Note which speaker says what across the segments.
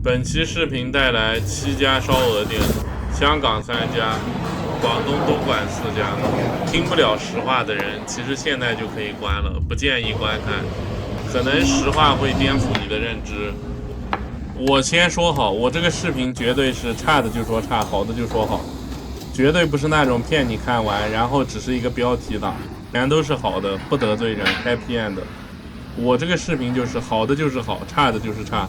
Speaker 1: 本期视频带来7家烧鹅店，香港3家，广东东莞4家。听不了实话的人，其实现在就可以关了，不建议观看，可能实话会颠覆你的认知。我先说好，我这个视频绝对是差的就说差，好的就说好，绝对不是那种骗你看完然后只是一个标题党，全都是好的，不得罪人 ，happy end。我这个视频就是好的就是好，差的就是差。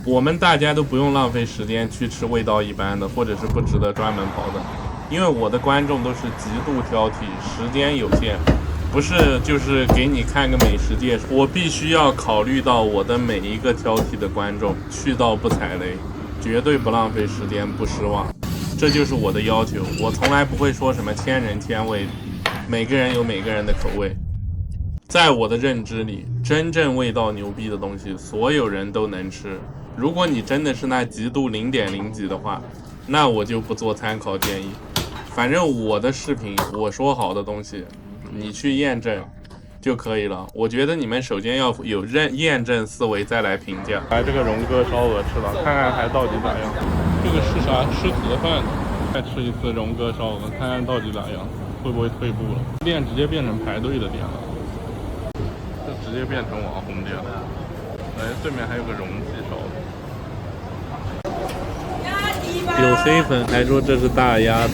Speaker 1: 我们大家都不用浪费时间去吃味道一般的，或者是不值得专门跑的，因为我的观众都是极度挑剔，时间有限，不是就是给你看个美食介绍，我必须要考虑到我的每一个挑剔的观众，去到不踩雷，绝对不浪费时间，不失望，这就是我的要求。我从来不会说什么千人千味，每个人有每个人的口味。在我的认知里，真正味道牛逼的东西，所有人都能吃。如果你真的是那极度0.0几的话，那我就不做参考建议。反正我的视频，我说好的东西，你去验证就可以了。我觉得你们首先要有验证思维再来评价。来这个荣哥烧鹅吃了，看看还到底咋样。这个是啥？吃盒饭，再吃一次荣哥烧鹅，看看到底咋样，会不会退步了？店直接变成排队的店了。直接变成网红店了。哎，对面还有个荣记烧的。有黑粉还说这是大鸭子，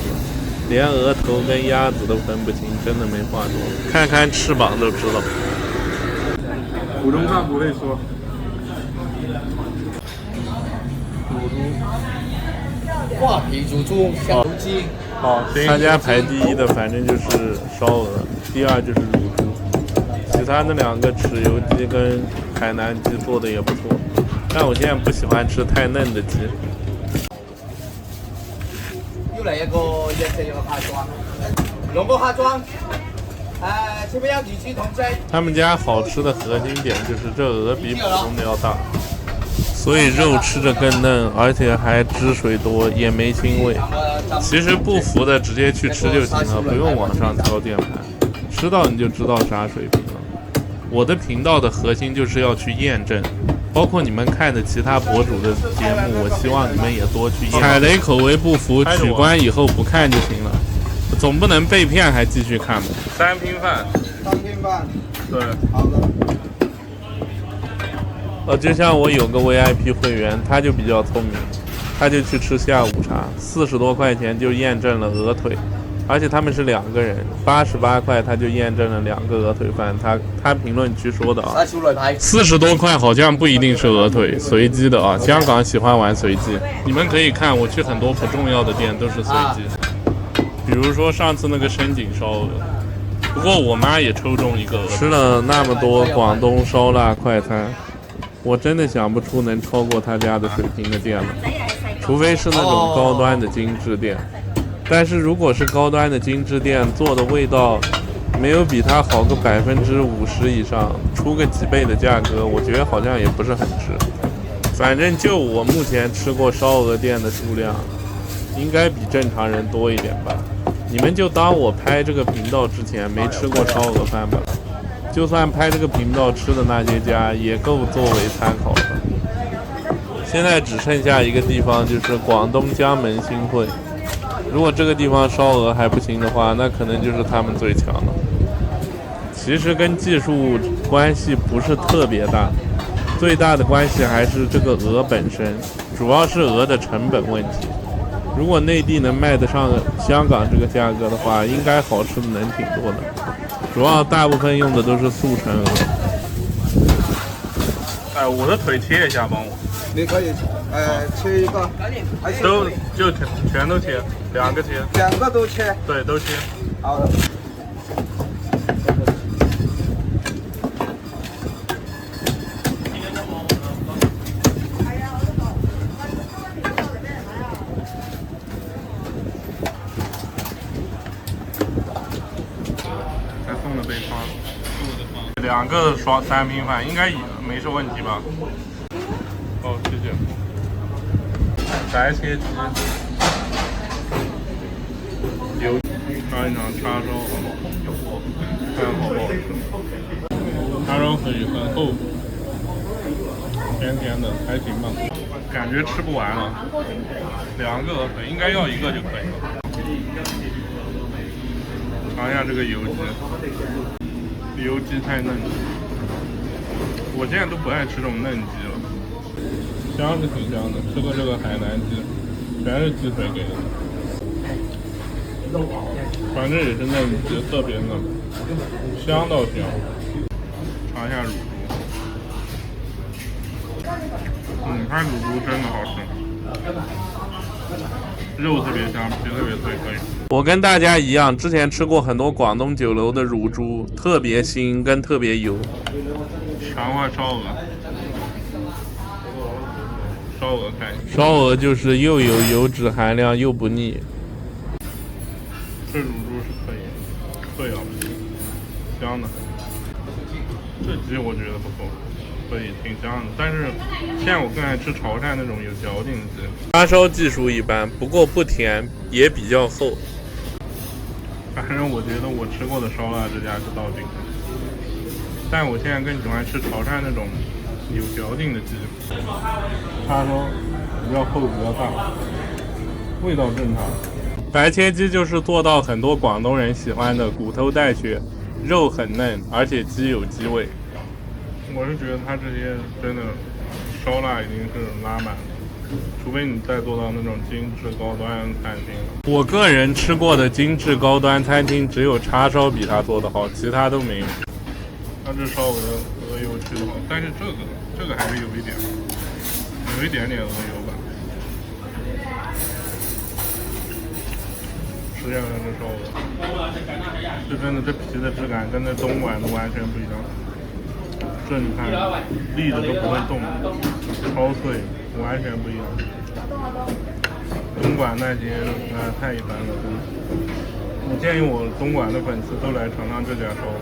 Speaker 1: 连额头跟鸭子都分不清，真的没话说。看看翅膀就知道。
Speaker 2: 普通话不会说。
Speaker 1: 乳猪。
Speaker 3: 挂皮乳猪、小鸡。
Speaker 1: 好，他家排第1的反正就是烧鹅，第2就是乳猪。其他那2个豉油鸡跟海南鸡做的也不错，但我现在不喜欢吃太嫩的鸡。
Speaker 3: 又来一个日式嘅蝦裝，2個蝦裝，這邊有魚翅同雞。
Speaker 1: 他们家好吃的核心点就是这鹅比普通的要大，所以肉吃着更嫩，而且还汁水多，也没腥味。其实不服的直接去吃就行了，不用网上挑键盘，吃到你就知道啥水平了。我的频道的核心就是要去验证，包括你们看的其他博主的节目，我希望你们也多去验证。踩雷口味不服，取关以后不看就行了，总不能被骗还继续看吧。3拼饭。
Speaker 3: 3拼饭。
Speaker 1: 对。
Speaker 3: 好的。
Speaker 1: 就像我有个 VIP 会员，他就比较聪明，他就去吃下午茶，40多块钱就验证了鹅腿。而且他们是2个人，88块他就验证了2个鹅腿饭。他评论区说的啊，40多块好像不一定是鹅腿，随机的啊。香港喜欢玩随机，你们可以看我去很多不重要的店都是随机，比如说上次那个深井烧鹅，不过我妈也抽中一个鹅。吃了那么多广东烧腊快餐，我真的想不出能超过他家的水平的店了，除非是那种高端的精致店。但是如果是高端的精致店做的味道没有比它好个50%以上，出个几倍的价格，我觉得好像也不是很值。反正就我目前吃过烧鹅店的数量，应该比正常人多一点吧。你们就当我拍这个频道之前没吃过烧鹅饭吧，就算拍这个频道吃的那些家也够作为参考的。现在只剩下一个地方，就是广东江门新会。如果这个地方烧鹅还不行的话，那可能就是他们最强了。其实跟技术关系不是特别大，最大的关系还是这个鹅本身，主要是鹅的成本问题。如果内地能卖得上香港这个价格的话，应该好吃的能挺多的。主要大部分用的都是速成鹅。我的腿切一下，帮我。
Speaker 3: 你可以，切一个，
Speaker 1: 都就全都切，2个切
Speaker 3: ，2个都切，
Speaker 1: 对，都切。
Speaker 3: 好的。
Speaker 1: 还送了杯汤，2个3拼饭应该也没什么问题吧？哦，谢谢。白切鸡，油尝一尝叉烧，看好不好吃。叉烧可以很厚，甜甜的，还行吧。感觉吃不完了，2个应该要1个就可以了。尝一下这个油鸡，油鸡太嫩了，我现在都不爱吃这种嫩鸡了。香是挺香的，吃过这个海南鸡，全是鸡腿给的，反正也是嫩鸡，特别嫩，香到香。尝一下乳猪，它乳猪真的好吃，肉特别香，皮特别脆，可以。我跟大家一样，之前吃过很多广东酒楼的乳猪，特别腥跟特别油。尝块烧鹅，烧鹅看一下，烧鹅就是又有油脂含量又不腻。这乳猪是可以，脆啊，香的。这鸡我觉得不错，可以挺香的。但是现在我更爱吃潮汕那种有嚼劲的鸡。叉烧技术一般，不过不甜，也比较厚。反正我觉得我吃过的烧腊这家是到顶的，但我现在更喜欢吃潮汕那种有嚼劲的鸡。叉烧比较厚，比较大，味道正常。白切鸡就是做到很多广东人喜欢的骨头带血，肉很嫩，而且鸡有鸡味。我是觉得它这些真的烧腊已经是拉满了，除非你再做到那种精致高端餐厅。我个人吃过的精致高端餐厅，只有叉烧比它做的好，其他都没有。它这烧鹅油去的好，但是这个还是有一点点鹅油吧。吃下来这烧鹅，这真的这皮的质感跟那东莞的完全不一样。这你看，立着都不会动，超脆，完全不一样。东莞那些太一般了，真的。我建议我东莞的粉丝都来尝尝这家烧鹅，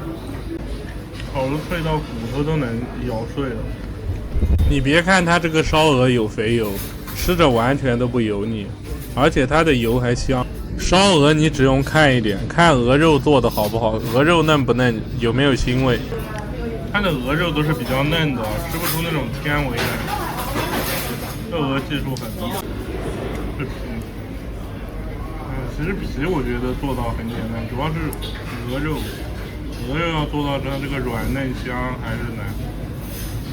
Speaker 1: 烤的脆到骨头都能咬碎了。你别看它这个烧鹅有肥油，吃着完全都不油腻，而且它的油还香。烧鹅你只用看一点，看鹅肉做的好不好，鹅肉嫩不嫩，有没有腥味。它的鹅肉都是比较嫩的，吃不出那种纤维来。这鹅技术很低。这皮，其实皮我觉得做到很简单，主要是鹅肉要做到它这个软嫩香还是难。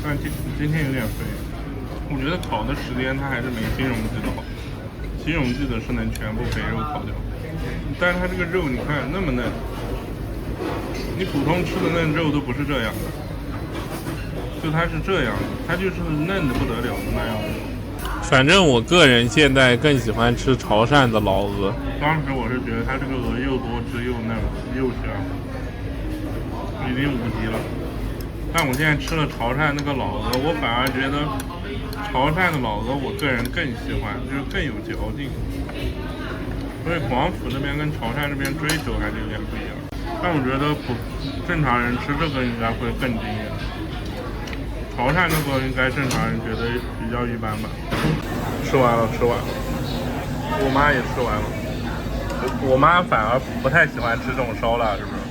Speaker 1: 但今天有点肥，我觉得烤的时间它还是没新荣记的好。新荣记的是能全部肥肉烤掉，但是它这个肉你看那么嫩，你普通吃的嫩肉都不是这样的，就它是这样的，它就是嫩的不得了的那样的。反正我个人现在更喜欢吃潮汕的老鹅，当时我是觉得它这个鹅又多汁又嫩又香，已经无敌了。但我现在吃了潮汕那个老鹅，我反而觉得潮汕的老鹅我个人更喜欢，就是更有嚼劲。所以广府那边跟潮汕这边追求还是有点不一样。但我觉得正常人吃这个应该会更惊艳。潮汕那个应该正常人觉得比较一般吧。吃完了，我妈也吃完了。我妈反而不太喜欢吃这种烧腊，是不是？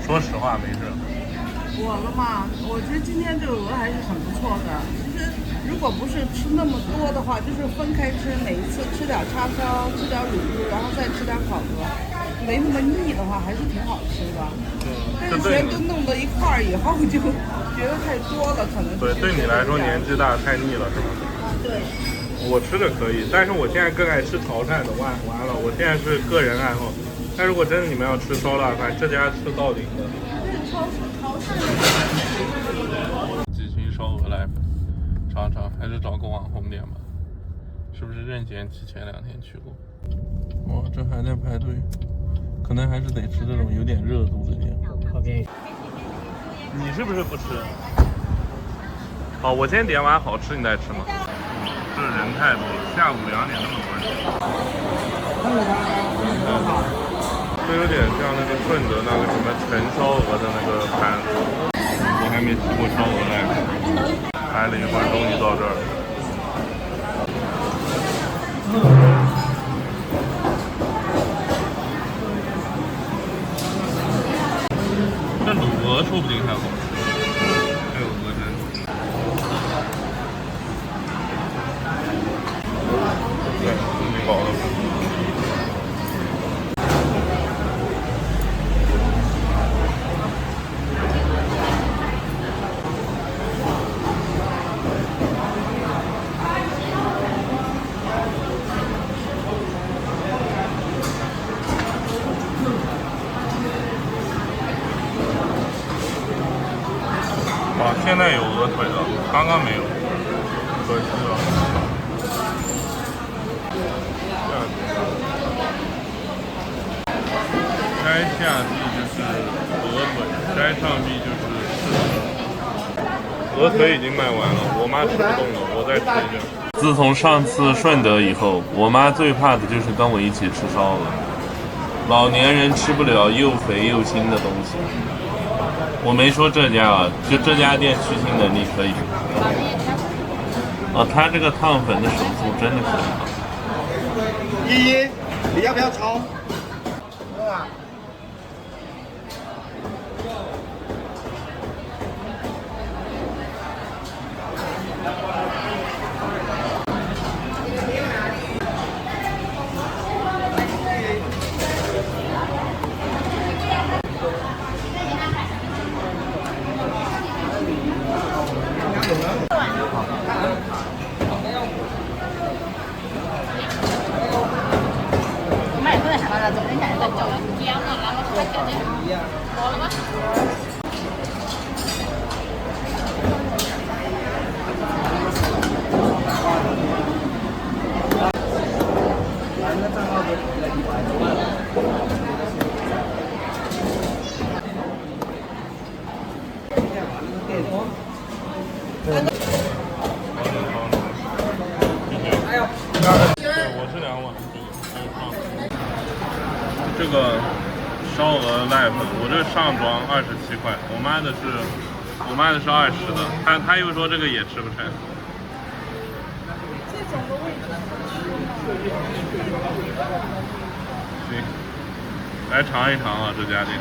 Speaker 1: 说实话没事。
Speaker 4: 我了嘛，我觉得今天这个鹅还是很不错的。其实如果不是吃那么多的话，就是分开吃，每一次吃点叉烧，吃点乳猪，然后再吃点烤鹅，没那么腻的话，还是挺好吃的。但是全都弄到一块儿以后，就觉得太多了，可能
Speaker 1: 对你来说年纪大太腻了，是吧？
Speaker 4: 对。
Speaker 1: 我吃的可以，但是我现在更爱吃潮汕的。完了，我现在是个人爱好。但如果真的你们要吃烧腊饭，这家是到顶的。几群烧鹅来粉，尝尝，还是找个网红店吧。是不是任贤齐前2天去过？哇，这还在排队，可能还是得吃这种有点热度的店。OK。你是不是不吃？好，我先点碗好吃，你再吃嘛。这人太多了，下午2点那么多人。这有点像那个顺德那个什么陈烧鹅的那个盘子，我还没吃过烧鹅来着，排了一会儿终于到这儿了。这卤鹅说不定还好吃，还有鹅胗。现在有鹅腿了，刚刚没有，可惜了。摘下臂就是鹅腿，摘上臂就是翅膀。鹅腿已经卖完了，我妈吃不动了，我再吃一个。自从上次顺德以后，我妈最怕的就是跟我一起吃烧鹅。老年人吃不了又肥又腥的东西。我没说这家啊，就这家店去腥能力可以。他这个烫粉的手速真的很好。
Speaker 3: 依依，你要不要葱？
Speaker 1: 我是2碗，这个烧鹅濑粉，我这上装27块，我妈的是20的，她又说这个也吃不成。
Speaker 4: 这种的味道。
Speaker 1: 行，来尝一尝啊，这家店。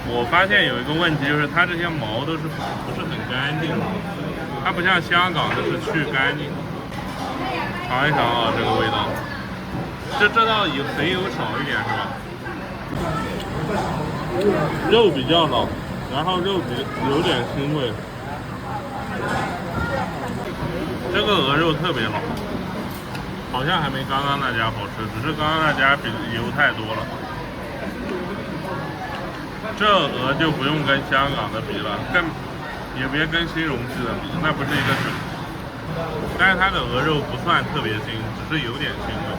Speaker 1: 我发现有一个问题，就是它这些毛都是不是很干净的，它不像香港的是去干净的。尝一尝啊，这个味道，这道肥油少一点是吧？肉比较老，然后肉有点腥味。这个鹅肉特别老，好像还没刚刚那家好吃，只是刚刚那家比油太多了。这鹅就不用跟香港的比了，也别跟新荣记的比，那不是一个省。但是它的鹅肉不算特别腥，只是有点腥味。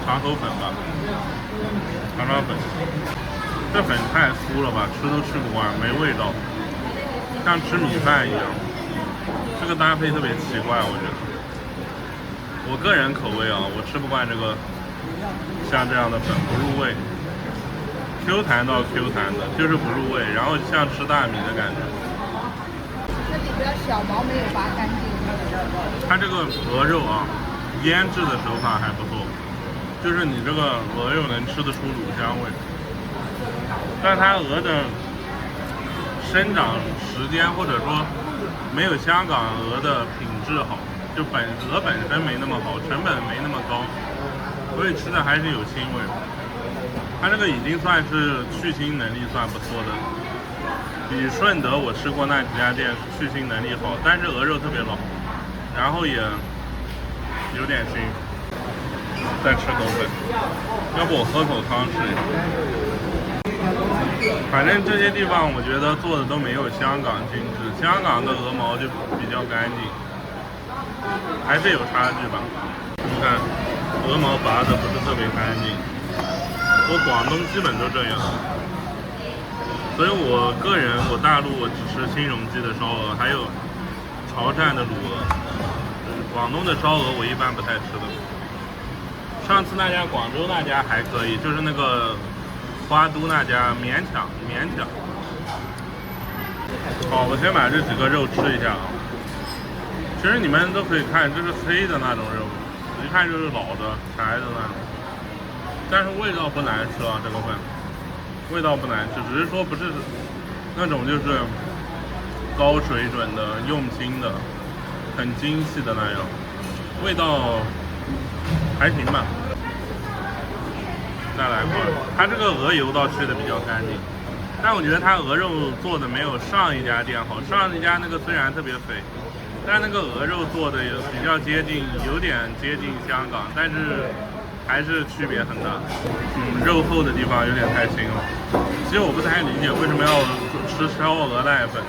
Speaker 1: 尝口粉吧，尝粉，这粉太酥了吧，吃都吃不惯，没味道，像吃米饭一样。这个搭配特别奇怪，我觉得。我个人口味啊，我吃不惯这个像这样的粉，不入味。Q 弹到 Q 弹的，就是不入味，然后像吃大米的感觉。
Speaker 4: 这里边小毛没有拔干净。
Speaker 1: 它这个鹅肉啊，腌制的手法还不错，就是你这个鹅肉能吃得出卤香味，但它鹅的生长时间或者说没有香港鹅的品质好，就鹅本身没那么好，成本没那么高，所以吃的还是有腥味。它这个已经算是去腥能力算不错的，比顺德我吃过那几家店去腥能力好，但是鹅肉特别老，然后也有点腥。再吃口粉，要不我喝口汤试一下。反正这些地方我觉得做的都没有香港精致，香港的鹅毛就比较干净，还是有差距吧。你看鹅毛拔的不是特别干净。我广东基本都这样，所以我个人大陆我只吃新荣记的烧鹅，还有潮汕的卤鹅，广东的烧鹅我一般不太吃的。上次那家广州那家还可以，就是那个花都那家勉强。好，我先把这几个肉吃一下啊。其实你们都可以看，这是黑的那种肉，一看就是老的柴的那种。但是味道不难吃啊，这个粉味道不难吃，只是说不是那种就是高水准的、用心的、很精细的那样，味道还行吧。再来块，它这个鹅油倒去的比较干净，但我觉得它鹅肉做的没有上一家店好。上一家那个虽然特别肥，但那个鹅肉做的也比较接近，有点接近香港，但是还是区别很大。肉厚的地方有点太腥了。其实我不太理解为什么要吃烧鹅带粉，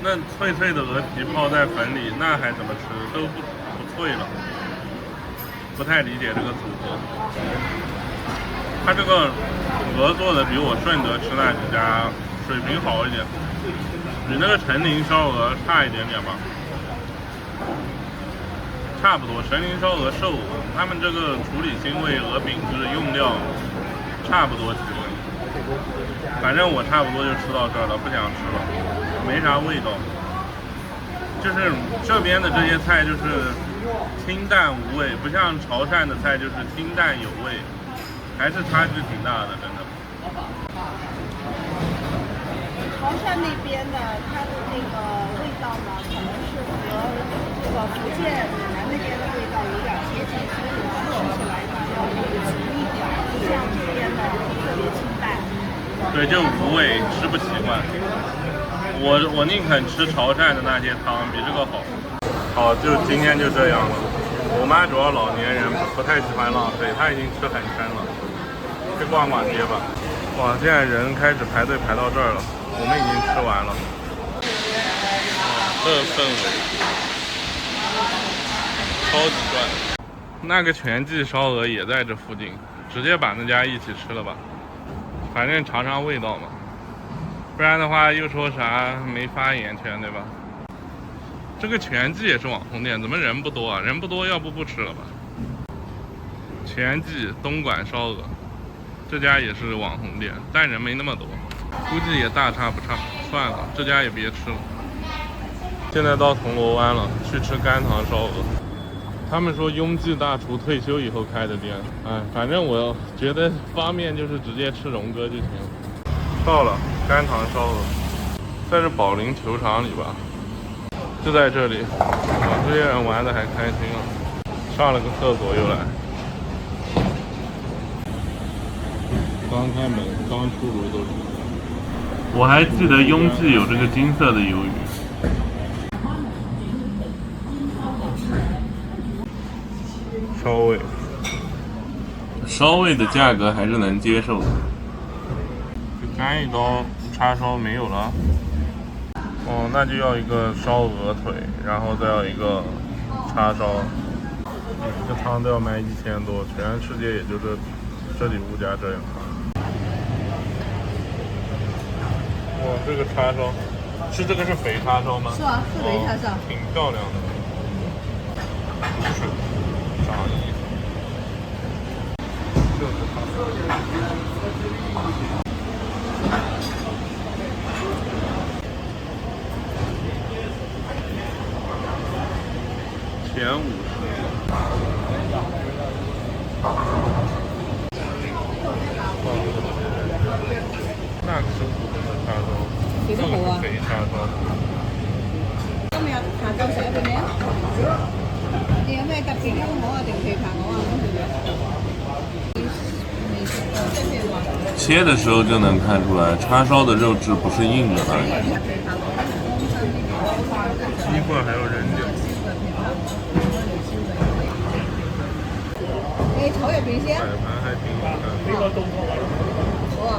Speaker 1: 那脆脆的鹅皮泡在粉里，那还怎么吃都不脆了。不太理解这个组合。它这个鹅做的比我顺德吃那几家水平好一点，比那个陈林烧鹅差一点点吧。差不多，陈林烧鹅瘦，他们这个处理腥味、鹅饼质用料差不多，其实，反正我差不多就吃到这儿了，不想吃了，没啥味道。就是这边的这些菜就是清淡无味，不像潮汕的菜就是清淡有味，还是差距挺大的，真的。
Speaker 4: 潮汕那边的它的那个味道呢，可能是和这个福建闽南那边的味道有点接近，所以呢吃起来呢要足一点，不像这边的特别清淡。
Speaker 1: 对，就无味，吃不习惯。我宁肯吃潮汕的那些汤，比这个好。好，就今天就这样了。我妈主要老年人不太喜欢浪费，她已经吃很撑了。去逛逛街吧。哇，现在人开始排队排到这儿了，我们已经吃完了。这氛围超级赚。那个全季烧鹅也在这附近，直接把那家一起吃了吧，反正尝尝味道嘛。不然的话又说啥没发言权，对吧？这个全季也是网红店，怎么人不多啊？人不多，要不吃了吧？全季东莞烧鹅，这家也是网红店，但人没那么多，估计也大差不差。算了，这家也别吃了。现在到铜锣湾了，去吃甘棠烧鹅。他们说雍记大厨退休以后开的店，反正我觉得方便就是直接吃荣哥就行了。到了甘棠烧鹅，在这保龄球场里吧，就在这里。这些人玩的还开心了，上了个厕所又来。刚开门，刚出炉都是。我还记得雍记有这个金色的鱿鱼。烧味的价格还是能接受的。干一刀叉烧没有了。哦，那就要一个烧鹅腿，然后再要一个叉烧。一个汤都要卖1000多，全世界也就这里物价这样。哇，这个叉烧，这个是肥叉烧吗？
Speaker 4: 是啊，是肥叉烧，
Speaker 1: 挺漂亮的。卤水，啥意思？就是它。前50。那个是普通的叉烧，
Speaker 4: 幾多號啊？
Speaker 1: 肥叉燒。
Speaker 4: 今日下晝食咗咩啊？你有咩特別腰鵝啊，定琵琶鵝啊？
Speaker 5: 切的时候就能看出来，叉烧的肉质不是硬的而已。
Speaker 1: 鸡块还要扔掉。
Speaker 4: 你炒入邊先？
Speaker 1: 摆盤還挺好看的。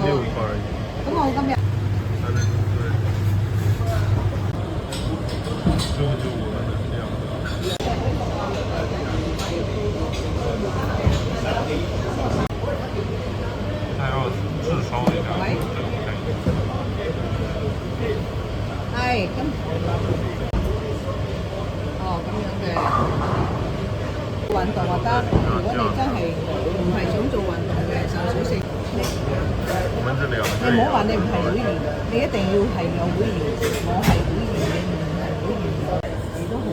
Speaker 1: 6塊而已。
Speaker 4: 咁我今日。
Speaker 1: 还能对。就我们这样的。还要炙烧一下。
Speaker 4: 係咁。哦，咁樣嘅。運動就得，如果你真係唔係想做運動嘅，就少食。
Speaker 1: 我们这2個。
Speaker 4: 你唔好話你唔係會員，你一定要係有會員。我係會員，你唔係會員，你都好。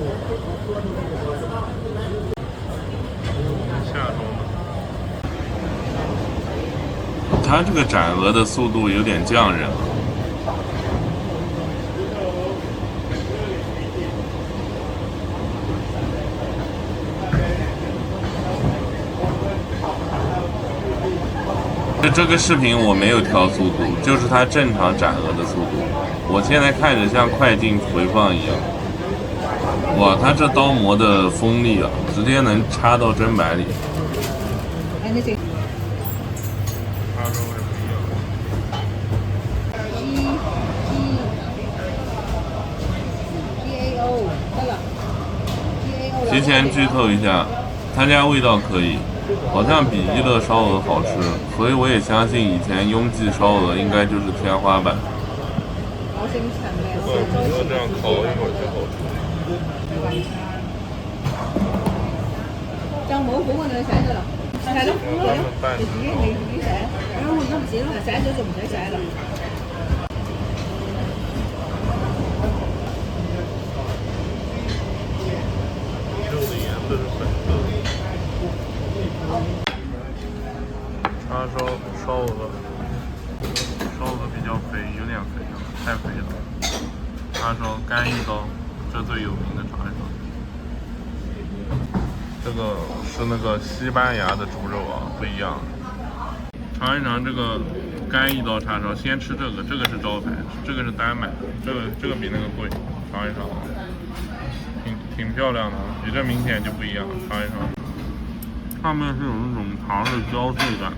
Speaker 1: 下周呢？
Speaker 5: 它这个斩鹅的速度有点匠人了。这个视频我没有调速度，就是它正常斩鹅的速度。我现在看着像快进回放一样。哇，它这刀磨的锋利啊，直接能插到砧板里。提前剧透一下，他家味道可以，好像比一乐烧鹅好吃，所以我也相信以前雍记烧鹅应该就是天花板。
Speaker 1: 就这样烤一会儿就好吃。
Speaker 6: 张冇好啊，你洗咗啦，係咯，你自己洗，然後都唔洗啦，洗咗就唔使洗啦。
Speaker 1: 肉的颜色是粉色的。叉烧烧鹅，烧鹅比较肥，有点肥了，太肥了。叉烧干一刀，这最有名的叉烧。这个是那个西班牙的猪肉啊，不一样。尝一尝这个干一刀叉烧，先吃这个，这个是招牌，这个是单买的，这个比那个贵，尝一尝啊，挺漂亮的，比这明显就不一样，尝一尝。上面是有那种糖的焦脆感，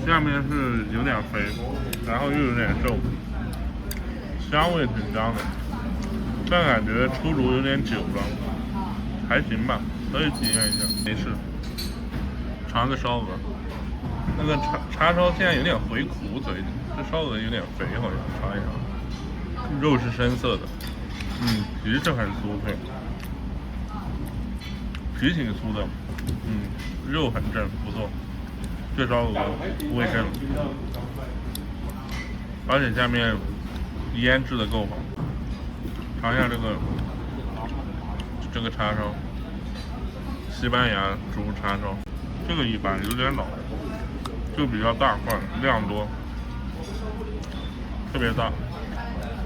Speaker 1: 下面是有点肥，然后又有点瘦，香味挺香的，但感觉出炉有点久了。还行吧，可以体验一下。没事，尝个烧鹅，那个叉烧现在有点回苦嘴里，这烧鹅有点肥，好像尝一尝。肉是深色的，皮是很酥脆，皮挺酥的，肉很正，不错。这烧鹅味正，而且下面腌制的够好。尝一下这个叉烧，西班牙猪叉烧，这个一般，有点老，就比较大块，量多，特别大，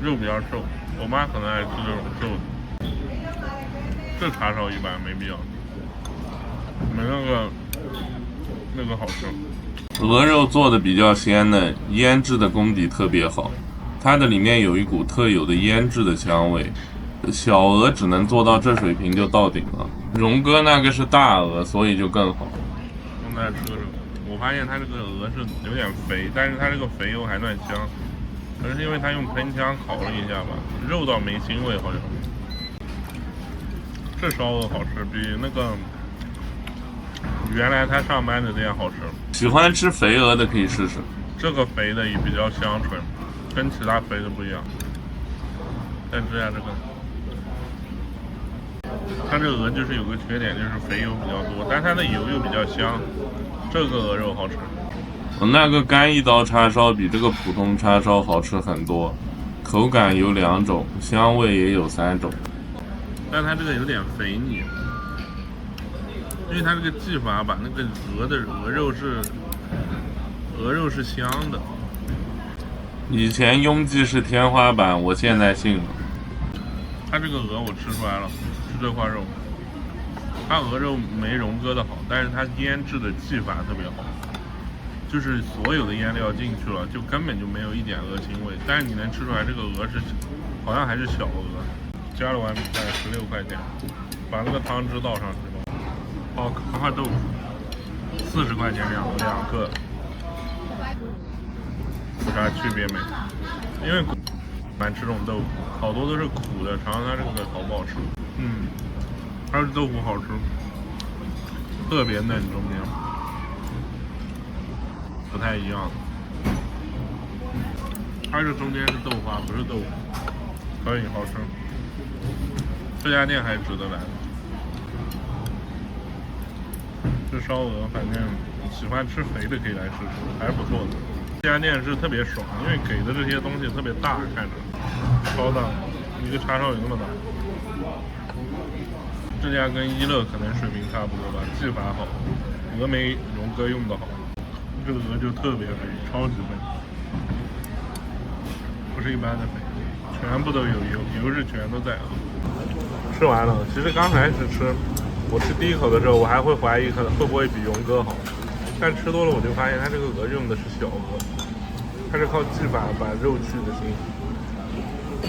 Speaker 1: 肉比较瘦，我妈可能爱吃这种瘦的。这叉烧一般，没必要，没那个好吃。
Speaker 5: 鹅肉做的比较鲜嫩，腌制的功底特别好，它的里面有一股特有的腌制的香味。小鹅只能做到这水平就到顶了，荣哥那个是大鹅，所以就更好。
Speaker 1: 现在吃这个，我发现它这个鹅是有点肥，但是它这个肥油还算香，可能是因为它用喷枪烤了一下吧，肉倒没腥味好像。这烧鹅好吃，比那个原来他上班的店好吃。
Speaker 5: 喜欢吃肥鹅的可以试试，
Speaker 1: 这个肥的也比较香醇，跟其他肥的不一样。再吃下这个。它这个鹅就是有个缺点，就是肥油比较多，但它的油又比较香。这个鹅肉好吃。
Speaker 5: 我那个干一刀叉烧比这个普通叉烧好吃很多，口感有2种，香味也有3种。
Speaker 1: 但它这个有点肥腻，因为它这个技法把那个鹅肉是香的。
Speaker 5: 以前雍记是天花板，我现在信了。
Speaker 1: 它这个鹅我吃出来了，是这块肉。它鹅肉没荣哥的好，但是它腌制的技法特别好，就是所有的腌料进去了，就根本就没有一点鹅腥味。但是你能吃出来这个鹅是好像还是小鹅。加了碗米饭16块钱，把那个汤汁倒上去吧。烤块豆腐40块钱2个，有啥区别没？因为蛮吃这种豆腐，好多都是苦的，尝尝它这个好不好吃？它这豆腐好吃，特别嫩，中间不太一样。它这中间是豆花，不是豆腐，可以好吃。这家店还值得来。这烧鹅，反正喜欢吃肥的可以来试试，还是不错的。这家店是特别爽，因为给的这些东西特别大，看着超大，一个叉烧有那么大。这家跟一乐可能水平差不多吧，技法好，鹅没荣哥用的好。这个鹅就特别肥，超级肥，不是一般的肥，全部都有油，油是全都在鹅。吃完了，其实刚开始吃，我吃第一口的时候，我还会怀疑会不会比荣哥好，但吃多了我就发现它这个鹅用的是小鹅，它是靠技法把肉去的腥，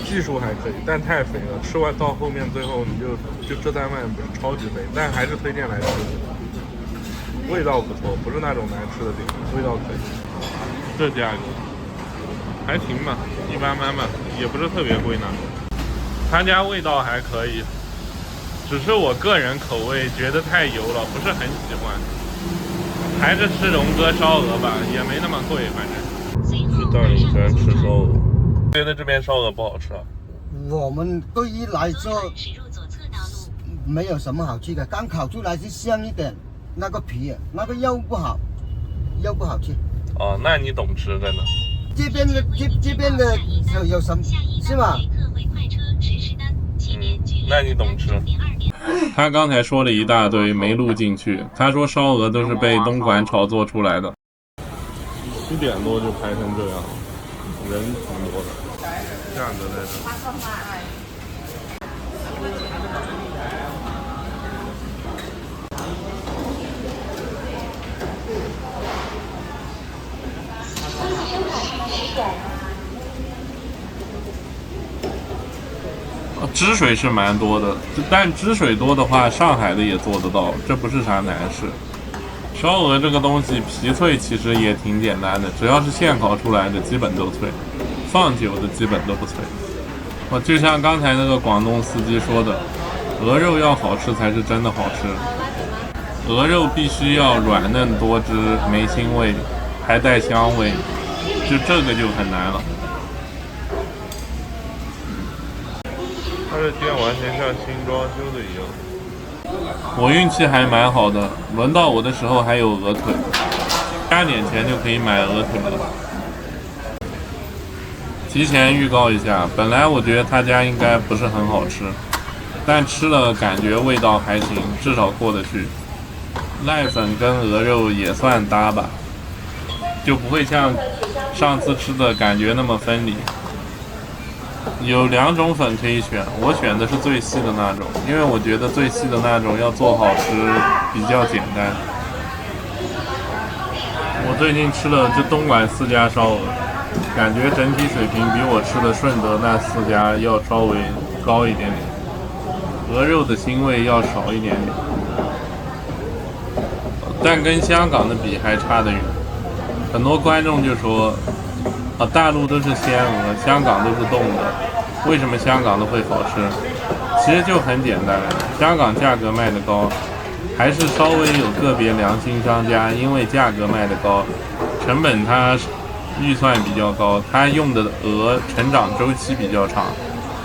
Speaker 1: 技术还可以，但太肥了，吃完到后面最后你就这3碗不是超级肥，但还是推荐来吃，味道不错，不是那种难吃的地方，味道可以。这价格还行吧，一般般吧，也不是特别贵那种。他家味道还可以，只是我个人口味觉得太油了，不是很喜欢。还是吃荣哥烧鹅吧，也没那么贵，反正。去大鲁山吃烧鹅，觉得这边烧鹅不好吃啊？
Speaker 7: 我们对于来说没有什么好吃的，刚烤出来是香一点，那个皮那个肉不好吃。
Speaker 1: 哦，那你懂吃，真的。
Speaker 7: 这边的有什么是吗？
Speaker 1: 那你懂吃。
Speaker 5: 他刚才说了一大堆，没录进去。他说烧鹅都是被东莞炒作出来的。
Speaker 1: 7点多就排成这样，人挺多的，价格在这。
Speaker 5: 汁水是蛮多的，但汁水多的话，上海的也做得到，这不是啥难事。烧鹅这个东西皮脆其实也挺简单的，只要是现烤出来的基本都脆，放久的基本都不脆。就像刚才那个广东司机说的，鹅肉要好吃才是真的好吃。鹅肉必须要软嫩多汁，没腥味，还带香味，就这个就很难了。
Speaker 1: 它这店完全像新装修的一样。
Speaker 5: 我运气还蛮好的，轮到我的时候还有鹅腿，加点钱就可以买鹅腿了。提前预告一下，本来我觉得他家应该不是很好吃，但吃了感觉味道还行，至少过得去。濑粉跟鹅肉也算搭吧，就不会像上次吃的感觉那么分离。有2种粉可以选，我选的是最细的那种，因为我觉得最细的那种要做好吃比较简单。我最近吃了这东莞4家烧鹅，感觉整体水平比我吃的顺德那4家要稍微高一点点，鹅肉的腥味要少一点点，但跟香港的比还差得远。很多观众就说大陆都是鲜鹅，香港都是冻的，为什么香港的会好吃？其实就很简单，香港价格卖得高，还是稍微有个别良心商家因为价格卖得高，成本它预算比较高，它用的鹅成长周期比较长，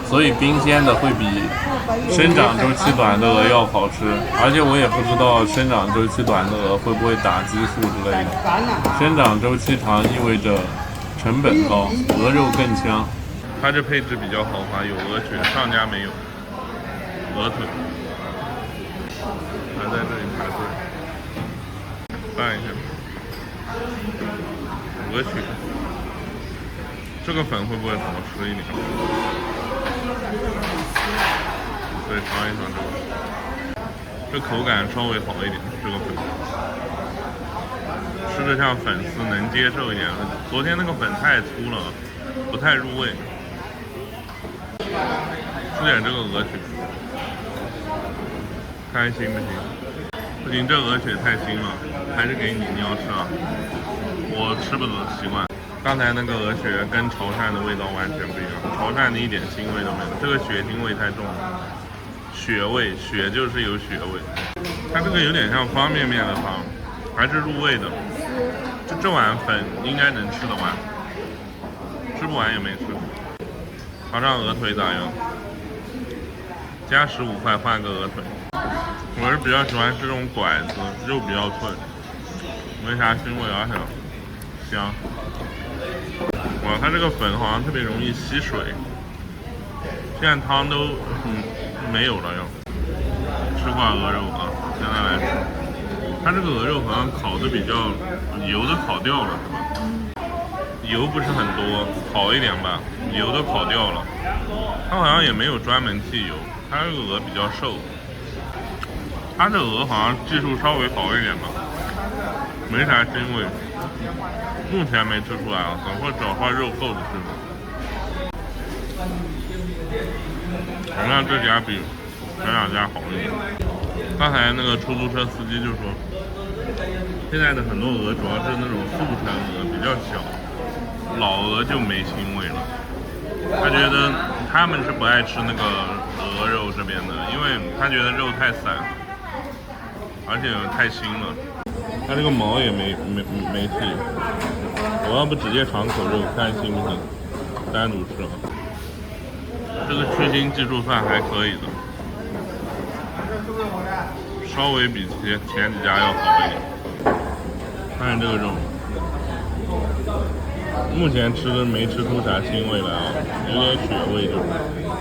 Speaker 5: 所以冰鲜的会比生长周期短的鹅要好吃。而且我也不知道生长周期短的鹅会不会打激素之类的，生长周期长意味着成本高，鹅肉更香。
Speaker 1: 它这配置比较豪华，有鹅血，上家没有。鹅腿还在这里排队，拌一下。鹅血，这个粉会不会好吃一点？所以尝一尝这个，这口感稍微好一点，这个粉。吃着像粉丝能接受一点，昨天那个粉太粗了，不太入味。吃点这个鹅血，开心不行？不行，这鹅血太腥了，还是给你，你要吃啊？我吃不习惯。刚才那个鹅血跟潮汕的味道完全不一样，潮汕的一点腥味都没有，这个血腥味太重了。血味，血就是有血味。它这个有点像方便面的汤，还是入味的。这碗粉应该能吃得完，吃不完也没吃。尝尝鹅腿咋样？加15块换个鹅腿。我是比较喜欢吃这种拐子，肉比较脆，没啥腥味，而且香。哇，它这个粉好像特别容易吸水，现在汤都没有了要。吃块鹅肉啊，现在来吃。它这个鹅肉好像烤的比较油的烤掉了，是吧？油不是很多，好一点吧，油都烤掉了。它好像也没有专门剔油，它这个鹅比较瘦。它这鹅好像技术稍微好一点吧，没啥腥味。目前没吃出来啊，等会找块肉厚的吃。好像这家比前2家好一点。刚才那个出租车司机就说，现在的很多鹅主要是那种速成鹅，比较小，老鹅就没腥味了。他觉得他们是不爱吃那个鹅肉这边。
Speaker 5: 边的，因为他觉得肉太散，而且太腥了。他这个毛也没剃，我要不直接尝口肉看行不行？单独吃啊。这个去腥技术算还可以的，稍微比前几家要好一点。看这个肉，目前吃的没吃出啥腥味来啊，有点血味，就是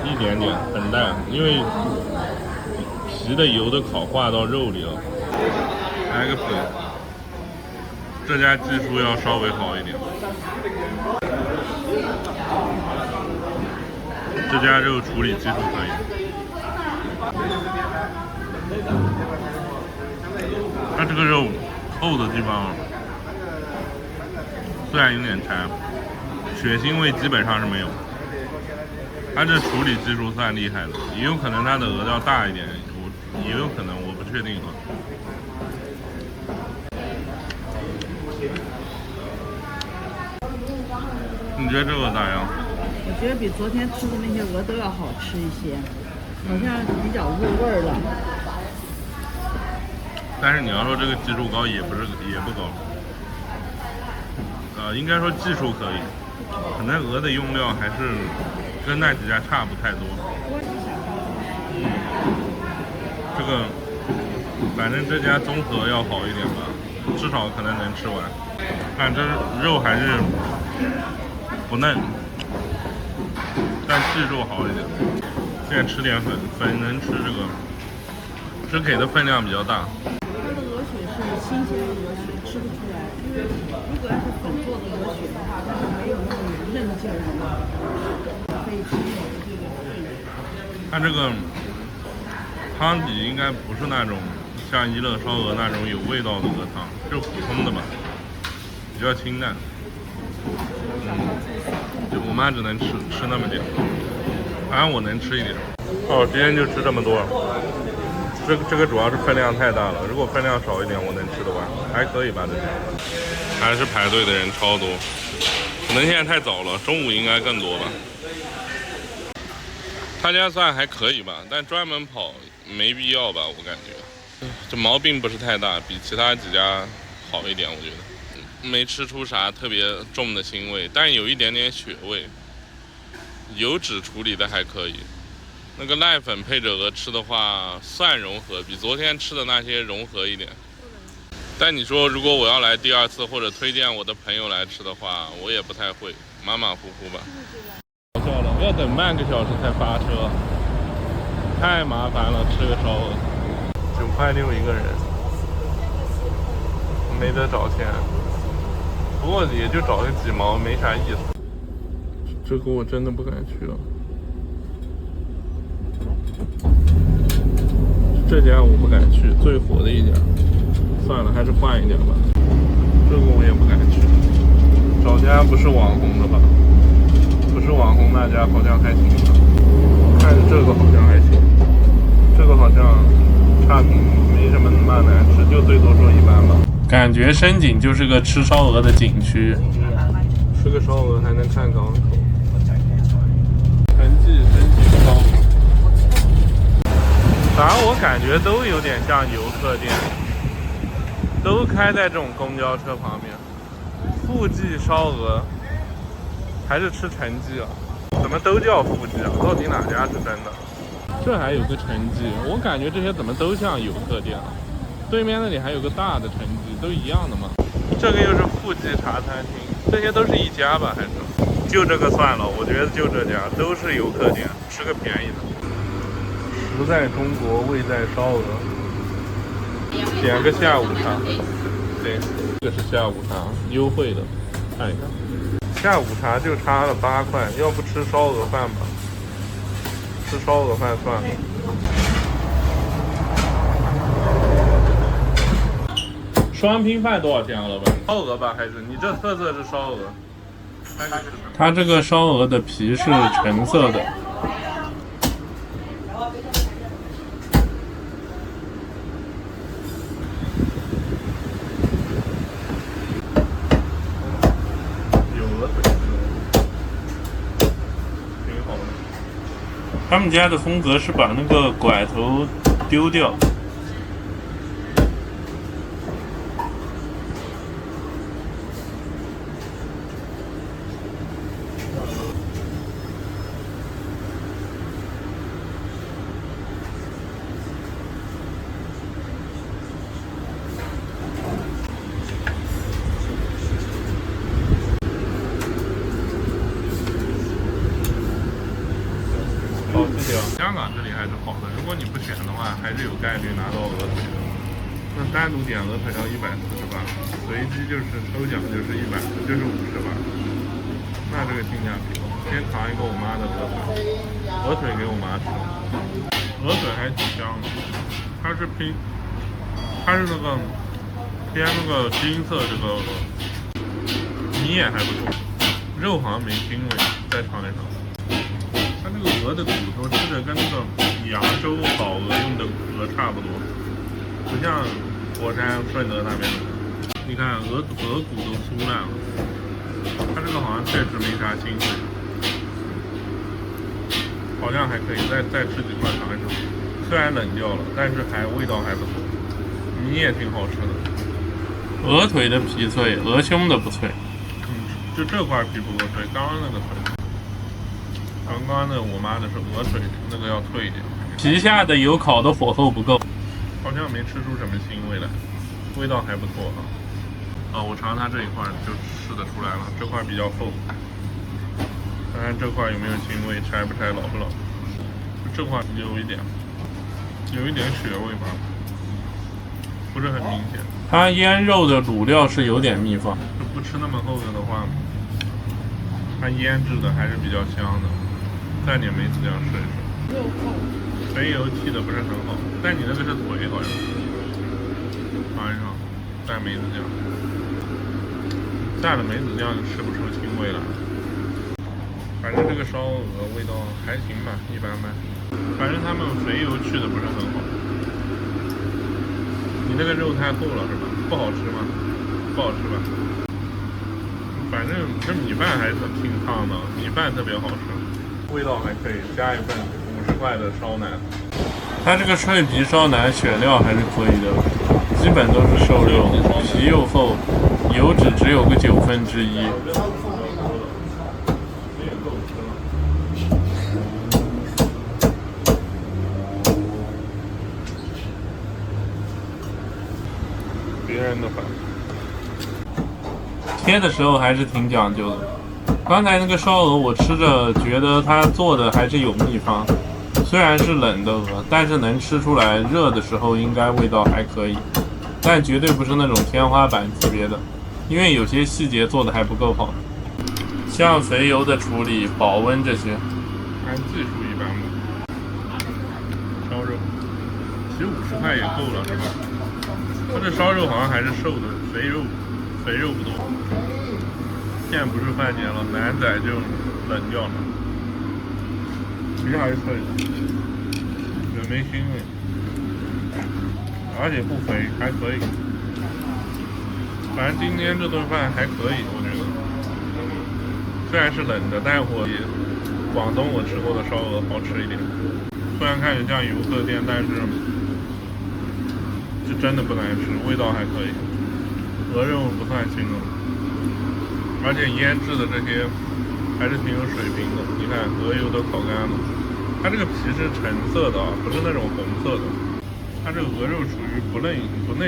Speaker 5: 一点点，很淡，因为皮的油都烤化到肉里了。来个粉，这家技术要稍微好一点。这家肉处理技术可以。它这个肉厚的地方虽然有点柴，血腥味基本上是没有。它这处理技术算厉害的，也有可能它的鹅要大一点，也有可能我不确定啊。你觉得这个咋样？
Speaker 4: 我觉得比昨天吃的那些鹅都要好吃一些，好像比较入味儿了。
Speaker 5: 但是你要说这个技术高也不高，应该说技术可以，可能鹅的用料还是跟那几家差不太多。这个反正这家综合要好一点吧，至少可能能吃完。看这肉还是不嫩，但质肉好一点。现在吃点粉能吃这个，这给的分量比较大。
Speaker 4: 它的鹅血是新鲜的鹅血，吃不出来，因为如果要是粉做的鹅血的话，它是没有那种韧劲儿的，可以吃我的这个肺。
Speaker 5: 它这个汤底应该不是那种像一乐烧鹅那种有味道的鹅汤，就普通的吧，比较清淡。就我妈只能吃那么点，反正我能吃一点。哦，今天就吃这么多。这个主要是分量太大了，如果分量少一点，我能吃得完，还可以吧？这还是排队的人超多，可能现在太早了，中午应该更多吧。他家算还可以吧，但专门跑没必要吧，我感觉。这毛病不是太大，比其他几家好一点，我觉得。没吃出啥特别重的腥味，但有一点点血味。油脂处理的还可以。那个濑粉配着鹅吃的话，算融合，比昨天吃的那些融合一点。但你说如果我要来第二次，或者推荐我的朋友来吃的话，我也不太会，马马虎虎吧。搞笑了，要等半个小时才发车，太麻烦了。吃个烧鹅，9块6一个人，没得找钱。不过也就找个几毛，没啥意思。这个我真的不敢去了。这家我不敢去，最火的一家。算了，还是换一点吧。这个我也不敢去，找家不是网红的吧？不是网红那家好像还行吧。看着这个好像还行，这个好像差评没什么那难吃，就最多说一般吧。感觉深井就是个吃烧鹅的景区，吃个烧鹅还能看港口。陈记深井烧，反正我感觉都有点像游客店，都开在这种公交车旁边。富记烧鹅，还是吃陈记啊？怎么都叫富记啊？到底哪家是真的？这还有个陈记，我感觉这些怎么都像游客店啊？对面那里还有个大的陈记，都一样的嘛。这个又是富记茶餐厅，这些都是一家吧？还是就这个算了？我觉得就这家都是游客店，吃个便宜的。食在中国，味在烧鹅。点个下午茶，对，这个是下午茶，优惠的，看一看。下午茶就差了8块，要不吃烧鹅饭吧？吃烧鹅饭算了。双拼饭多少钱了吧？烧鹅吧还是你这特色是烧鹅？它这个烧鹅的皮是橙色的。有鹅腿，挺好的。他们家的风格是把那个拐头丢掉。好，谢谢啊。香港这里还是好的，如果你不选的话，还是有概率拿到鹅腿的。那单独点鹅腿要148，随机就是抽奖就是100，就是58。那这个性价比高。先尝一个我妈的鹅腿，鹅腿给我妈吃，鹅腿还挺香的，它是那个偏那个金色这个鹅，米也还不错，肉好像没腥味，再尝一尝。它这个鹅的骨头吃着跟那个扬州烤鹅用的鹅差不多，不像佛山顺德那边的。你看鹅骨都酥烂了，它这个好像确实没啥腥味，好像还可以再吃几块尝一尝。虽然冷掉了，但是味道还不错，米也挺好吃的。鹅腿的皮脆，鹅胸的不脆。就这块皮不够脆，刚刚那个脆。刚刚的我妈的是鹅腿，那个要脆一点。皮下的油烤的火候不够，好像没吃出什么腥味来，味道还不错啊。我尝它这一块就吃得出来了，这块比较厚。看看这块有没有腥味，拆不拆，老不老？这块有一点血味吧，不是很明显。它腌肉的卤料是有点秘方，不吃那么厚的话，它腌制的还是比较香的。蘸点梅子酱试一试。
Speaker 4: 肉厚，
Speaker 5: 肥油剔的不是很好，但你那个是腿好像。尝一尝，蘸梅子酱。蘸了梅子酱就吃不出腥味来。反正这个烧鹅味道还行吧，一般般。反正他们肥油去的不是很好。你那个肉太厚了是吧？不好吃吗？不好吃吧？反正这米饭还是挺烫的，米饭特别好吃。味道还可以，加一份50块的烧腩。它这个脆皮烧腩选料还是可以的，基本都是瘦肉，皮又厚，油脂只有个1/9。别人的饭，切的时候还是挺讲究的。刚才那个烧鹅，我吃着觉得它做的还是有秘方，虽然是冷的鹅，但是能吃出来热的时候应该味道还可以，但绝对不是那种天花板级别的，因为有些细节做的还不够好，像肥油的处理、保温这些，按技术一般吧。烧肉，其实50块也够了，是吧？它这烧肉好像还是瘦的，肥肉不多。现在不是饭点了，腩仔就冷掉了，皮还是脆的，也没腥味，而且不肥，还可以。反正今天这顿饭还可以，我觉得。虽然是冷的，但我比广东我吃过的烧鹅好吃一点。虽然看着像游客店，但是就真的不难吃，味道还可以。鹅肉不算腥了。而且腌制的这些还是挺有水平的，你看鹅油都烤干了，它这个皮是橙色的啊，不是那种红色的。它这个鹅肉属于不嫩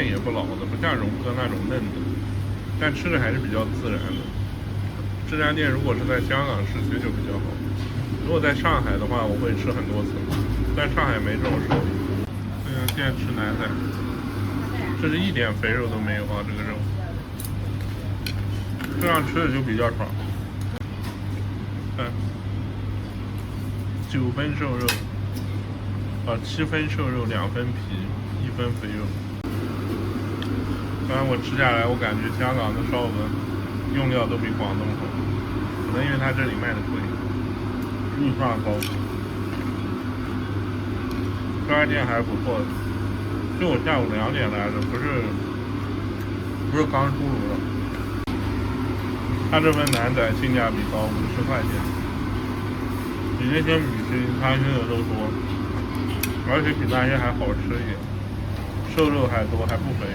Speaker 5: 也不老的，不像荣哥那种嫩的，但吃着还是比较自然的。这家店如果是在香港市区就比较好，如果在上海的话，我会吃很多次，但上海没这种手艺。现在吃腩仔，这是一点肥肉都没有啊，这个肉。这样吃的就比较爽。9分瘦肉，7分瘦肉，2分皮，1分肥肉。当然我吃下来，我感觉香港的烧鹅用料都比广东好，可能因为它这里卖的贵，预算高。这家店还是不错的，就我下午2点来的，不是刚出炉的。它这份腩仔性价比高，50块钱，
Speaker 1: 比那些米其林餐厅的都多，而且比那些还好吃一点，瘦肉还多，还不肥。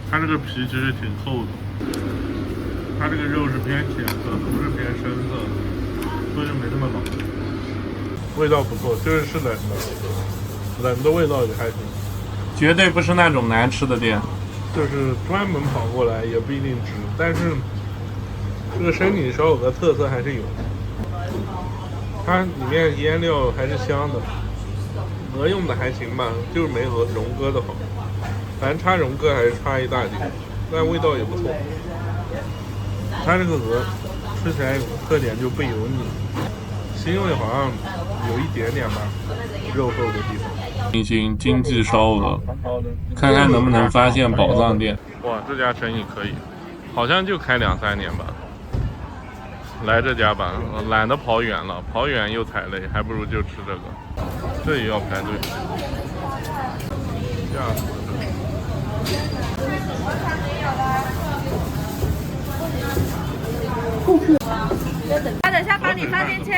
Speaker 1: 它这个皮其实挺厚的，它这个肉是偏浅色，不是偏深色，所以就没那么老。味道不错，就是冷的，冷的味道也还行，绝对不是那种难吃的店，就是专门跑过来也不一定值，但是这个深井烧鹅的特色还是有，它里面腌料还是香的，鹅用的还行吧，就是没鹅荣哥的好，反正差荣哥还是差一大截，但味道也不错。它这个鹅吃起来有个特点就不油腻，腥味好像有一点点吧，肉厚的地方。
Speaker 5: 进行经济烧鹅，看看能不能发现宝藏店。
Speaker 1: 哇，这家生意可以，好像就开2-3年吧。来这家吧，懒得跑远了，跑远又踩雷，还不如就吃这个。这也要排队。吓死
Speaker 6: 他等下帮你放进去。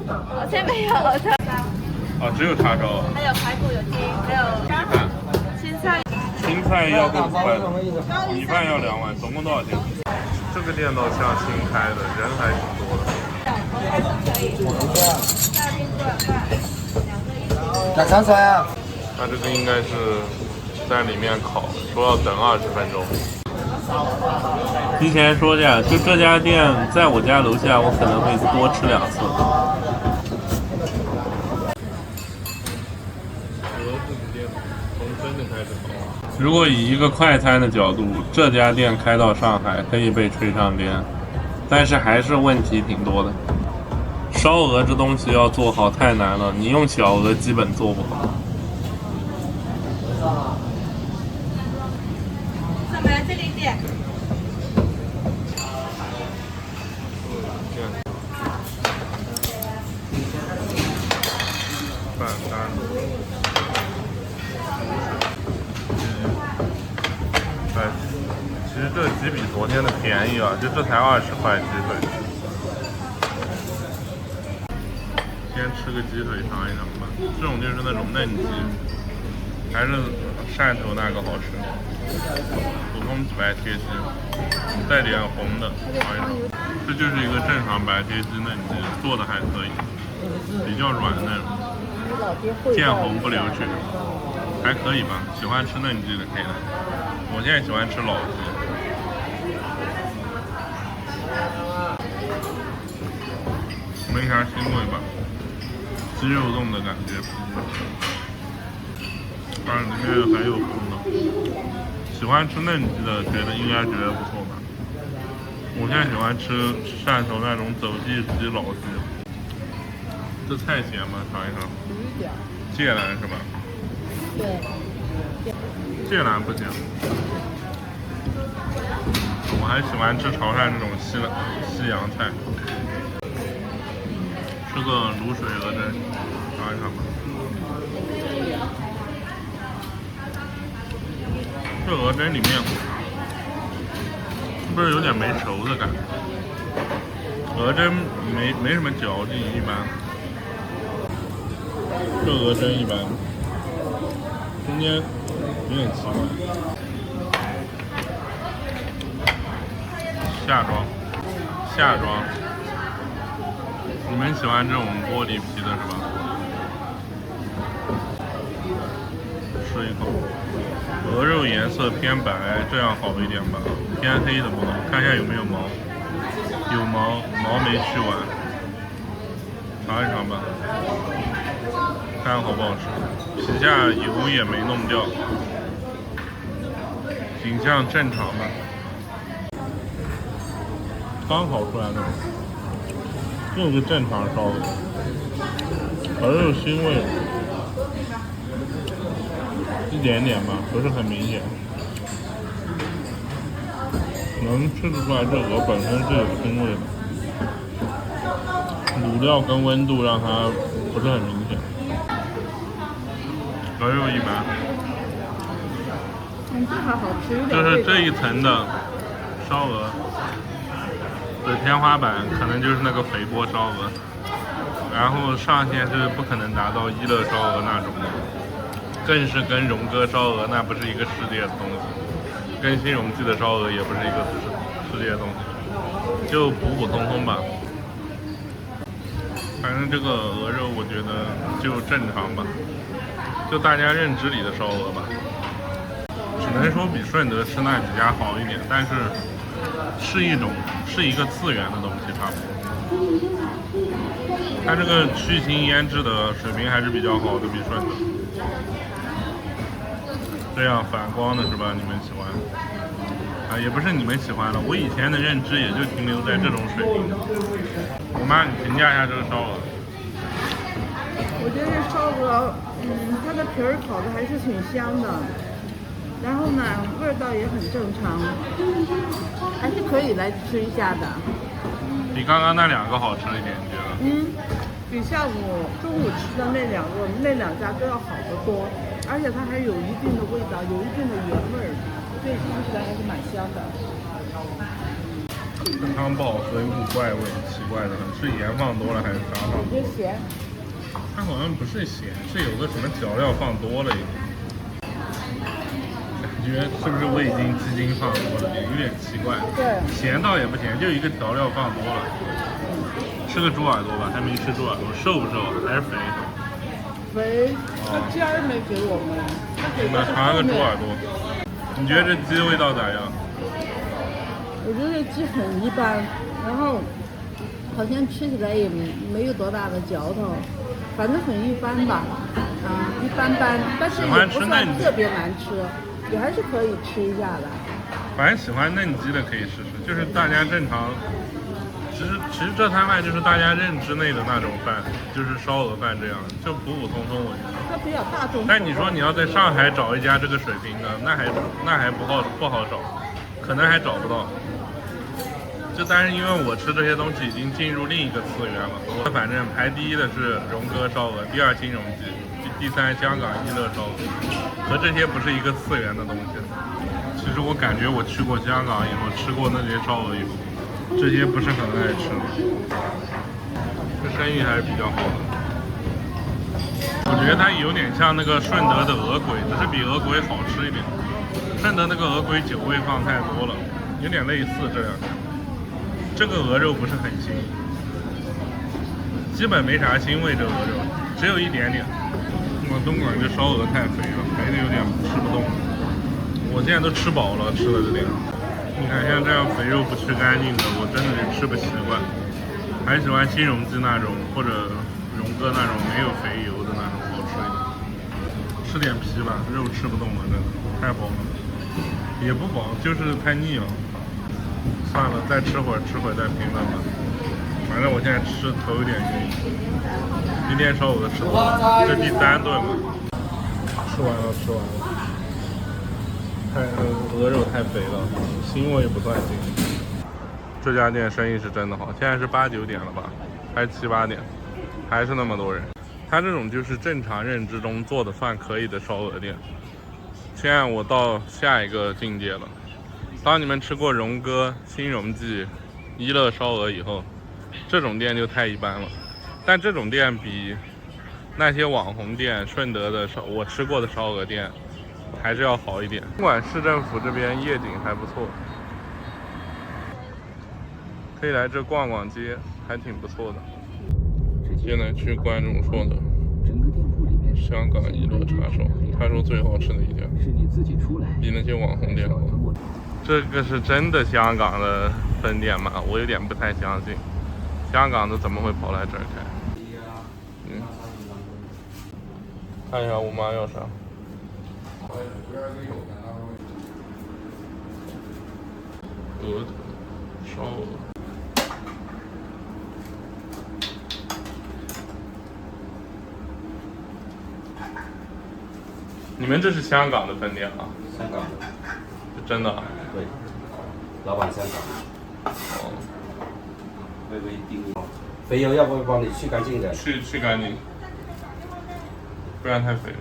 Speaker 6: 我这没有鹅汤。
Speaker 1: 哦，只有叉烧。
Speaker 6: 还有排骨，有鸡，还有青菜。
Speaker 1: 青菜要个5万，米饭要2万，总共多少钱？这个店倒像新开的，人还挺多的。
Speaker 7: 加糖水啊！
Speaker 1: 它这个应该是在里面烤，说要等20分钟。
Speaker 5: 提前说下，就这家店在我家楼下，我可能会多吃2次。
Speaker 1: 鹅自己店从真的开始烤。
Speaker 5: 如果以一个快餐的角度，这家店开到上海可以被吹上天，但是还是问题挺多的。烧鹅这东西要做好太难了，你用小鹅基本做不好。
Speaker 6: 上面这里点。
Speaker 1: 饭单。哎，其实这鸡比昨天的便宜啊，就这才20块鸡腿。先吃个鸡腿尝一尝吧，这种就是那种嫩鸡，还是汕头那个好吃。普通白切鸡，带点红的尝一尝。这就是一个正常白切鸡嫩鸡，做的还可以，比较软嫩，见红不流血，还可以吧。喜欢吃嫩鸡的可以来。我现在喜欢吃老鸡。没啥腥味吧，鸡肉冻的感觉，当然里面还有红的。喜欢吃嫩鸡的，应该觉得不错吧。我现在喜欢吃汕头那种走地鸡老鸡。这菜咸吗？尝一尝。芥蓝是吧？对。芥蓝不行。我还喜欢吃潮汕这种西洋菜。吃个卤水鹅胗，尝一尝吧。这鹅胗里面是不是有点没熟的感觉？鹅胗没什么嚼劲，一般。这鹅胗一般，中间有点奇怪。下装。你们喜欢这种玻璃皮的是吧？吃一口，鹅肉颜色偏白，这样好一点吧。偏黑的不好，看一下有没有毛，有毛没去完，尝一尝吧，看好不好吃。皮下油也没弄掉，品相正常吧，刚烤出来的。就是正常烧的，鹅肉腥味一点点吧，不是很明显，能吃得出来这鹅本身是有腥味的，卤料跟温度让它不是很明显。鹅肉一般，
Speaker 6: 这还好吃一点。
Speaker 1: 就是这一层的烧鹅的天花板可能就是那个肥锅烧鹅，然后上限是不可能达到一乐烧鹅那种的，更是跟荣哥烧鹅那不是一个世界的东西，跟新荣记的烧鹅也不是一个世界的东西，就普普通通吧。反正这个鹅肉我觉得就正常吧，就大家认知里的烧鹅吧，只能说比顺德吃那几家好一点，但是是一个次元的东西差不多。它这个去腥腌制的水平还是比较好的，比顺德。这样反光的是吧？你们喜欢？啊，也不是你们喜欢了，我以前的认知也就停留在这种水平。我妈，你评价一下这个烧鹅。
Speaker 4: 我觉得这烧鹅，它的皮儿烤的还是挺香的，然后呢，味道也很正常，还是可以来吃一下的。
Speaker 1: 比刚刚那两个好吃一点，你觉得？
Speaker 4: 比下午、中午吃的那两家都要好得多，而且它还有一定的味道，有一定的原味儿，所以吃起来还是蛮香的。
Speaker 1: 这汤不好喝，有股怪味，奇怪的很，是盐放多了还是啥放多了？
Speaker 4: 咸。
Speaker 1: 它好像不是咸，是有个什么调料放多了一点。感觉是不是味精、鸡精放多了，有点奇怪。
Speaker 4: 对。
Speaker 1: 咸倒也不咸，就一个调料放多了。吃个猪耳朵吧，还没吃猪耳朵，瘦不瘦？还是肥？
Speaker 4: 肥，他尖儿没给我们，
Speaker 1: 那尝个猪耳朵。你觉得这鸡味道咋样？
Speaker 4: 我觉得这鸡很一般，然后好像吃起来也没有多大的嚼头，反正很一般吧，一般般，但是也不算特别难吃，也还是可以吃一下的。
Speaker 1: 反正喜欢嫩鸡的可以试试，就是大家正常。其实这摊饭就是大家认知内的那种饭，就是烧鹅饭这样，就普普通通，我觉得。
Speaker 4: 它比较大众。
Speaker 1: 但你说你要在上海找一家这个水平的，那还不好找，可能还找不到。就但是因为我吃这些东西已经进入另一个次元了，我反正排第一的是荣哥烧鹅，第二新荣记，第三香港一乐烧鹅，和这些不是一个次元的东西。其实我感觉我去过香港以后，吃过那些烧鹅以后。这些不是很爱吃，这生意还是比较好的。我觉得它有点像那个顺德的鹅鬼，只是比鹅鬼好吃一点。顺德那个鹅鬼酒味放太多了，有点类似这样。这个鹅肉不是很腥，基本没啥腥味，这鹅肉只有一点点。我东莞这烧鹅太肥了，肥的有点吃不动。我现在都吃饱了，吃了这点。你看像这样肥肉不去干净的，我真的是吃不习惯。还喜欢新荣记那种或者荣哥那种没有肥油的那种好吃一点。吃点皮吧，肉吃不动了，真的太饱了，也不饱，就是太腻了。算了，再吃会儿再评论吧。反正我现在吃头有点晕。今天烧鹅吃多了，这第3顿了。吃完了。鹅肉太肥了，腥味不算腥。这家店生意是真的好，现在是8、9点了吧，还是7、8点，还是那么多人。他这种就是正常认知中做的算可以的烧鹅店。现在我到下一个境界了。当你们吃过荣哥、新荣记、一乐烧鹅以后，这种店就太一般了。但这种店比那些网红店、顺德的我吃过的烧鹅店还是要好一点。东莞市政府这边夜景还不错，可以来这逛逛街，还挺不错的。现在去观众说的香港一乐叉烧，他说最好吃的一家，比那些网红店好。这个是真的香港的分店吗？我有点不太相信，香港的怎么会跑来这儿开？看一下我妈要啥。鹅腿烧鹅，你们这是香港的分店啊？
Speaker 8: 香港的，
Speaker 1: 是真的啊？
Speaker 8: 对，老板香港。
Speaker 1: 哦，
Speaker 8: 微微定义。肥油要不要帮你去干净的？
Speaker 1: 去干净，不然太肥了。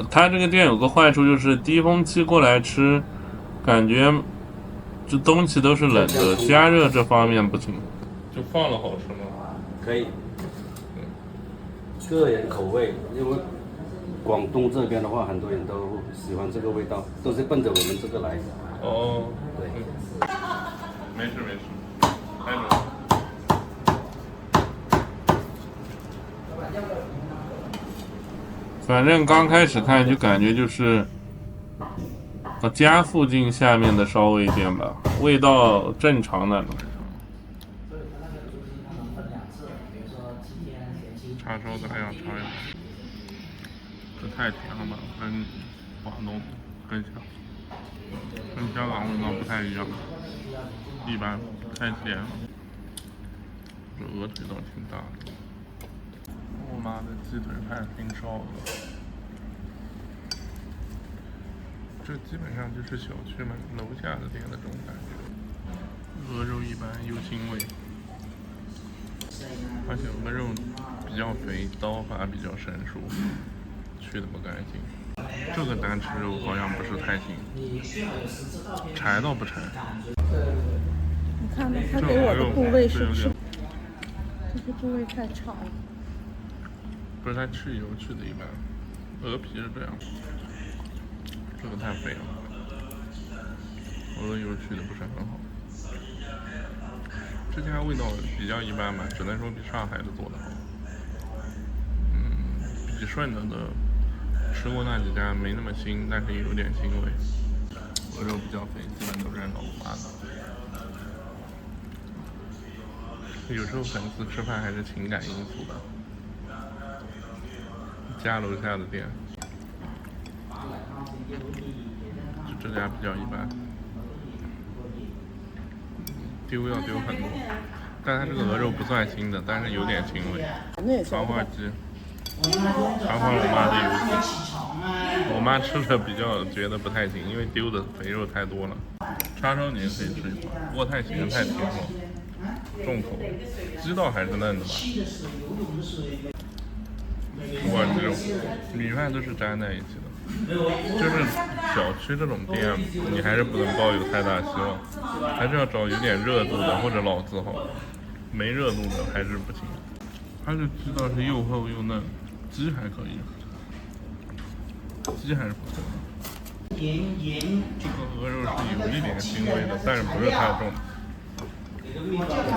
Speaker 5: 它这个店有个坏处就是低峰期过来吃，感觉这东西都是冷的，加热这方面不行。就放了好吃吗？
Speaker 8: 可以，个人口味，因为广东这边的话，很多人都喜欢这个味道，都是奔着我们这个来的。
Speaker 5: 哦，
Speaker 8: 对，
Speaker 5: 没事没事，开始。反正刚开始看就感觉就是家附近下面的烧味店吧，味道正常那种。叉烧咱要尝一尝，这太甜了吧，跟广东跟香港味道不太一样，一般太甜了。这鹅腿倒挺大的。我妈的鸡腿排冰烧鹅，这基本上就是小区门楼下的店的这种感觉。鹅肉一般有腥味，而且鹅肉比较肥，刀法比较生疏，去的不干净。这个单吃肉好像不是太行，柴倒不柴。
Speaker 4: 你看他给我的部位是吃，这个部位太长了。
Speaker 5: 不是它去油去的一般，鹅皮是这样，这个太肥了，鹅油去的不是很好。这家味道比较一般吧，只能说比上海的做的好。比顺德的吃过那几家没那么腥，但是也有点腥味。鹅肉比较肥，基本都是按照我妈的。有时候粉丝吃饭还是情感因素吧。家楼下的店，就这家比较一般，丢要丢很多，但它这个鹅肉不算腥的，但是有点腥味。长花鸡，尝我妈的油鸡，我妈吃的比较觉得不太行，因为丢的肥肉太多了。叉烧你也可以吃一块，不过太咸太甜了，重口味。鸡倒还是嫩的吧。锅鸡肉，米饭都是粘在一起的，就是小区这种店，你还是不能抱有太大希望，还是要找有点热度的或者老字号，没热度的还是不行。它这鸡倒是又厚又嫩，鸡还可以，鸡还是不错的。这个鹅肉是有一点腥味的，但是不是太重，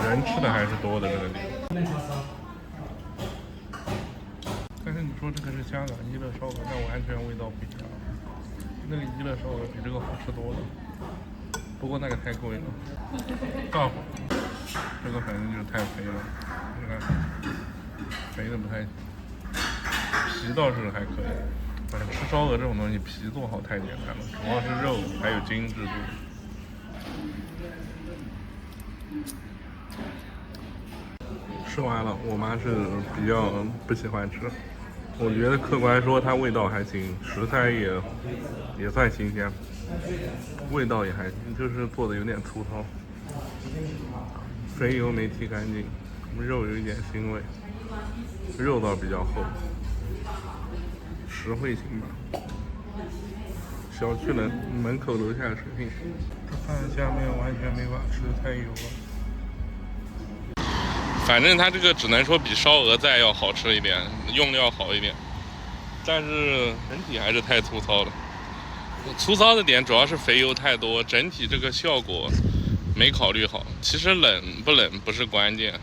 Speaker 5: 人吃的还是多的这个店。但是你说这个是香港一乐烧鹅，那完全味道不一样。那个一乐烧鹅比这个好吃多了，不过那个太贵了。大伙，这个反正就是太肥了，你看，肥的不太行。皮倒是还可以，反正吃烧鹅这种东西，皮做好太简单了，主要是肉还有精致度。吃完了，我妈是比较不喜欢吃。我觉得客观说它味道还行，食材也算新鲜，味道也还行，就是做的有点粗糙，肥油没剔干净，肉有一点腥味，肉倒比较厚，实惠型吧。小区门口楼下的水平，这饭下面完全没法吃，太油了。反正它这个只能说比烧鹅再要好吃一点，用料好一点，但是整体还是太粗糙了。粗糙的点主要是肥油太多，整体这个效果没考虑好。其实冷不冷不是关键，